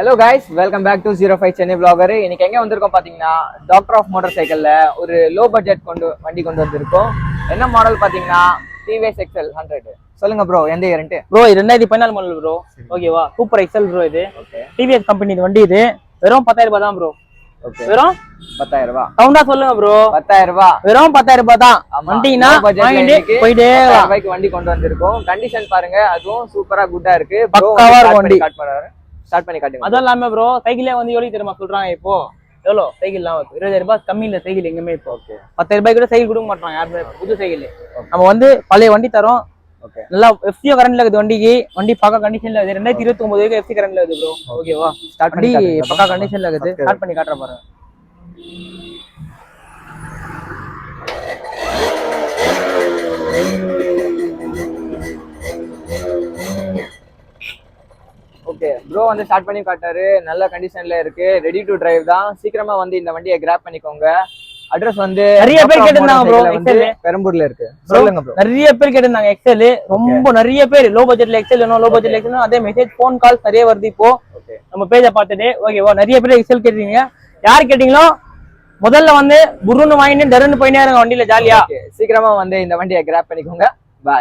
Hello guys, welcome back to 05 Chennai vlogger. இன்னைக்கு எங்க வந்திருக்கோம் பாத்தீங்கன்னா டாக்டர் ஆஃப் மோட்டார் சைக்கிள்ல ஒரு லோ பட்ஜெட் வண்டி கொண்டு வந்திருக்கோம். என்ன மாடல் பாத்தீங்கன்னா டிவிஎஸ் XL 100. சொல்லுங்க ப்ரோ, எந்த இயர்ன்ட்டு? ப்ரோ இது 2014 மாடல் ப்ரோ. ஓகேவா, சூப்பர் XL ப்ரோ. இது டிவிஎஸ் கம்பெனி இது வண்டி. இது வெறும் 10,000 ரூபாய் தான் ப்ரோ. வெறும் 10,000 ரூபாய். கவுண்டா சொல்லுங்க ப்ரோ. 10,000 ரூபாய். வெறும் 10,000 ரூபாய் தான். வண்டினா வாங்கிட்டு போயிட்டே ரூபாய்க்கு வண்டி கொண்டு வந்திருக்கோம். கண்டிஷன் பாருங்க, அதுவும் சூப்பரா குட்டா இருக்கு. பக்காவா இருக்கு வண்டி. ஸ்டார்ட் பண்ணி காட்டுங்க. அதுவும் இல்லாம ப்ரோ, சைக்கிளே வந்து எவ்வளவு தெரியுமா சொல்றாங்க இப்போ? எவ்வளோ சைக்கிள்லாம் 20,000 ரூபாய் கம்மி இல்ல சைக்கிள் எங்குமே. இப்போ 10,000 ரூபாய் கூட சைக்கிள் கொடுக்க மாட்டாங்க யாருமே. புது சைக்கிள் நம்ம வந்து பழைய வண்டி தரோம். நல்லா எஃப்சிஓ கரண்ட்ல இருக்குது வண்டிக்கு. வண்டி பக்கா கண்டிஷன்ல இருக்குது. 2029 வரைக்கும் எஃப்சி கரண்ட்ல இருக்குது ப்ரோ. ஓகேவா, ஸ்டார்ட் பண்ணி பக்கா கண்டிஷன்ல இருக்குது. ஸ்டார்ட் பண்ணி காட்டுற பாருங்க. ஓகே ப்ரோ, வந்து ஸ்டார்ட் பண்ணி காட்டாரு. நல்ல கண்டிஷன்ல இருக்கு. ரெடி டு டிரைவ் தான். சீக்கிரமா வந்து இந்த வண்டியை கிராப் பண்ணிக்கோங்க. அட்ரஸ் வந்து நிறைய பேர் கேட்டிருந்தாங்க ப்ரோ. XL பெரம்பூர்ல இருக்கு. சொல்லுங்க ப்ரோ. நிறைய பேர் கேட்டிருந்தாங்க XL. ரொம்ப நிறைய பேர் லோ பட்ஜெட்ல XL வேணும், லோ பட்ஜெட்ல XL. அதே மெசேஜ் ஃபோன் கால்ஸ் நிறைய வருது இப்போ நம்ம பேஜை பார்த்துட்டு. ஓகேவா, நிறைய பேர் XL கேட்டீங்க. யார் கேட்டீங்களோ முதல்ல வந்து புருன்னு வாங்கிட்டு டருன்னு போயினே இருங்க வண்டியில ஜாலியா. சீக்கிரமா வந்து இந்த வண்டியை கிராப் பண்ணிக்கோங்க. பாய்.